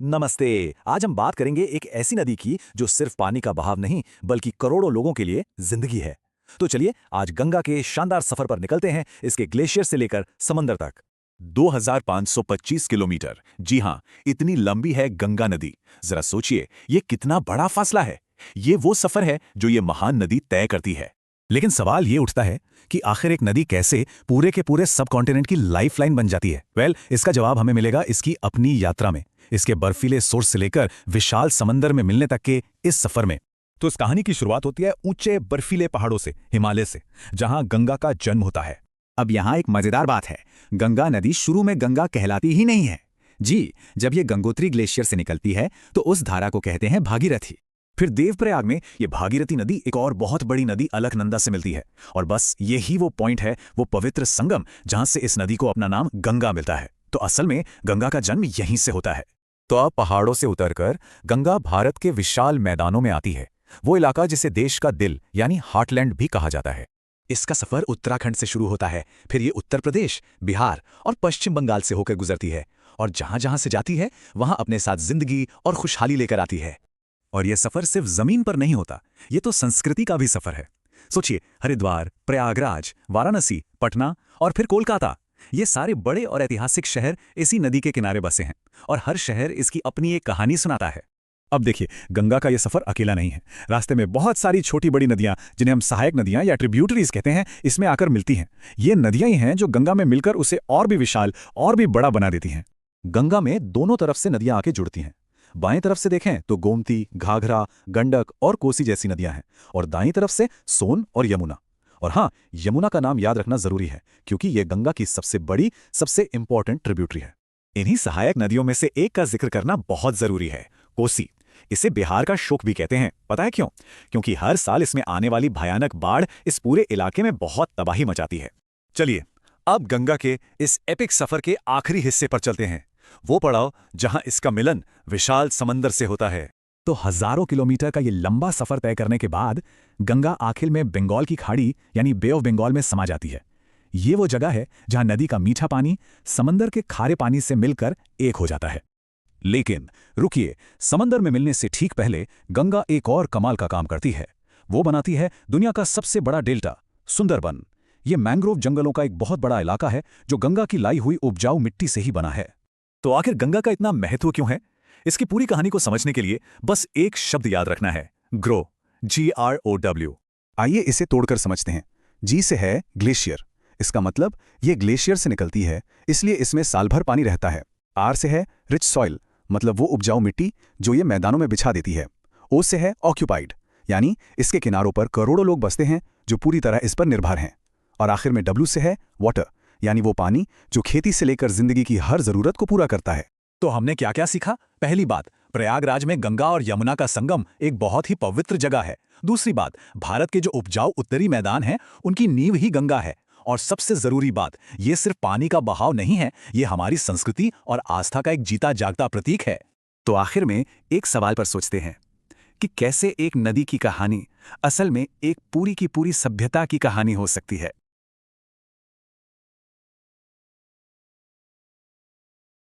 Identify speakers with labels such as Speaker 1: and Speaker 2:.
Speaker 1: नमस्ते। आज हम बात करेंगे एक ऐसी नदी की जो सिर्फ पानी का बहाव नहीं बल्कि करोड़ों लोगों के लिए जिंदगी है। तो चलिए आज गंगा के शानदार सफर पर निकलते हैं, इसके ग्लेशियर से लेकर समंदर तक। 2525 किलोमीटर, जी हाँ, इतनी लंबी है गंगा नदी। जरा सोचिए, ये कितना बड़ा फासला है। ये वो सफर है जो ये महान नदी तय करती है। लेकिन सवाल ये उठता है कि आखिर एक नदी कैसे पूरे के पूरे सब कॉन्टिनेंट की लाइफलाइन बन जाती है। इसका जवाब हमें मिलेगा इसकी अपनी यात्रा में, इसके बर्फीले सोर्स से लेकर विशाल समंदर में मिलने तक के इस सफर में। तो इस कहानी की शुरुआत होती है ऊंचे बर्फीले पहाड़ों से, हिमालय से, जहां गंगा का जन्म होता है।
Speaker 2: अब यहाँ एक मजेदार बात है, गंगा नदी शुरू में गंगा कहलाती ही नहीं है। जी, जब ये गंगोत्री ग्लेशियर से निकलती है तो उस धारा को कहते हैं भागीरथी।
Speaker 1: फिर देवप्रयाग में ये भागीरथी नदी एक और बहुत बड़ी नदी अलकनंदा से मिलती है, और बस यही वो पॉइंट है, वो पवित्र संगम जहां से इस नदी को अपना नाम गंगा मिलता है। तो असल में गंगा का जन्म यहीं से होता है। तो अब पहाड़ों से उतरकर गंगा भारत के विशाल मैदानों में आती है, वो इलाका जिसे देश का दिल यानी हार्टलैंड भी कहा जाता है। इसका सफर उत्तराखंड से शुरू होता है, फिर ये उत्तर प्रदेश, बिहार और पश्चिम बंगाल से होकर गुजरती है, और जहां जहां से जाती है वहां अपने साथ जिंदगी और खुशहाली लेकर आती है। और यह सफर सिर्फ जमीन पर नहीं होता, ये तो संस्कृति का भी सफर है। सोचिए, हरिद्वार, प्रयागराज, वाराणसी, पटना और फिर कोलकाता, ये सारे बड़े और ऐतिहासिक शहर इसी नदी के किनारे बसे हैं, और हर शहर इसकी अपनी एक कहानी सुनाता है। अब देखिए, गंगा का यह सफर अकेला नहीं है। रास्ते में बहुत सारी छोटी बड़ी नदियां, जिन्हें हम सहायक नदियां या ट्रिब्यूटरीज कहते हैं, इसमें आकर मिलती हैं। ये नदियां ही हैं जो गंगा में मिलकर उसे और भी विशाल और भी बड़ा बना देती हैं। गंगा में दोनों तरफ से नदियां आके जुड़ती हैं। बाएं तरफ से देखें तो गोमती, घाघरा, गंडक और कोसी जैसी नदियां हैं, और दाईं तरफ से सोन और यमुना। और हाँ, यमुना का नाम याद रखना जरूरी है, क्योंकि यह गंगा की सबसे बड़ी, सबसे इंपॉर्टेंट ट्रिब्यूटरी है। इन्हीं सहायक नदियों में से एक का जिक्र करना बहुत जरूरी है, कोसी। इसे बिहार का शोक भी कहते हैं। पता है क्यों? क्योंकि हर साल इसमें आने वाली भयानक बाढ़ इस पूरे इलाके में बहुत तबाही मचाती है। चलिए, अब गंगा के इस एपिक सफर के आखिरी हिस्से पर चलते हैं, वो पड़ाव जहां इसका मिलन विशाल समंदर से होता है। तो हजारों किलोमीटर का ये लंबा सफर तय करने के बाद गंगा आखिर में बंगाल की खाड़ी यानी बे ऑफ बंगाल में समा जाती है। ये वो जगह है जहां नदी का मीठा पानी समंदर के खारे पानी से मिलकर एक हो जाता है। लेकिन रुकिए, समंदर में मिलने से ठीक पहले गंगा एक और कमाल का काम करती है। वो बनाती है दुनिया का सबसे बड़ा डेल्टा, सुंदरबन। ये मैंग्रोव जंगलों का एक बहुत बड़ा इलाका है जो गंगा की लाई हुई उपजाऊ मिट्टी से ही बना है। तो आखिर गंगा का इतना महत्व क्यों है? इसकी पूरी कहानी को समझने के लिए बस एक शब्द याद रखना है, ग्रो, GROW।
Speaker 2: आइए इसे तोड़कर समझते हैं। जी से है ग्लेशियर, इसका मतलब ये ग्लेशियर से निकलती है, इसलिए इसमें साल भर पानी रहता है। आर से है रिच सॉइल, मतलब वो उपजाऊ मिट्टी जो ये मैदानों में बिछा देती है। ओ से है ऑक्यूपाइड, यानी इसके किनारों पर करोड़ों लोग बसते हैं जो पूरी तरह इस पर निर्भर हैं। और आखिर में डब्ल्यू से है वाटर, यानी वो पानी जो खेती से लेकर जिंदगी की हर जरूरत को पूरा करता है।
Speaker 1: तो हमने क्या क्या सीखा? पहली बात, प्रयागराज में गंगा और यमुना का संगम एक बहुत ही पवित्र जगह है। दूसरी बात, भारत के जो उपजाऊ उत्तरी मैदान हैं, उनकी नींव ही गंगा है। और सबसे जरूरी बात, ये सिर्फ पानी का बहाव नहीं है, ये हमारी संस्कृति और आस्था का एक जीता जागता प्रतीक है।
Speaker 2: तो आखिर में एक सवाल पर सोचते हैं कि कैसे एक नदी की कहानी असल में एक पूरी की पूरी सभ्यता की कहानी हो सकती है।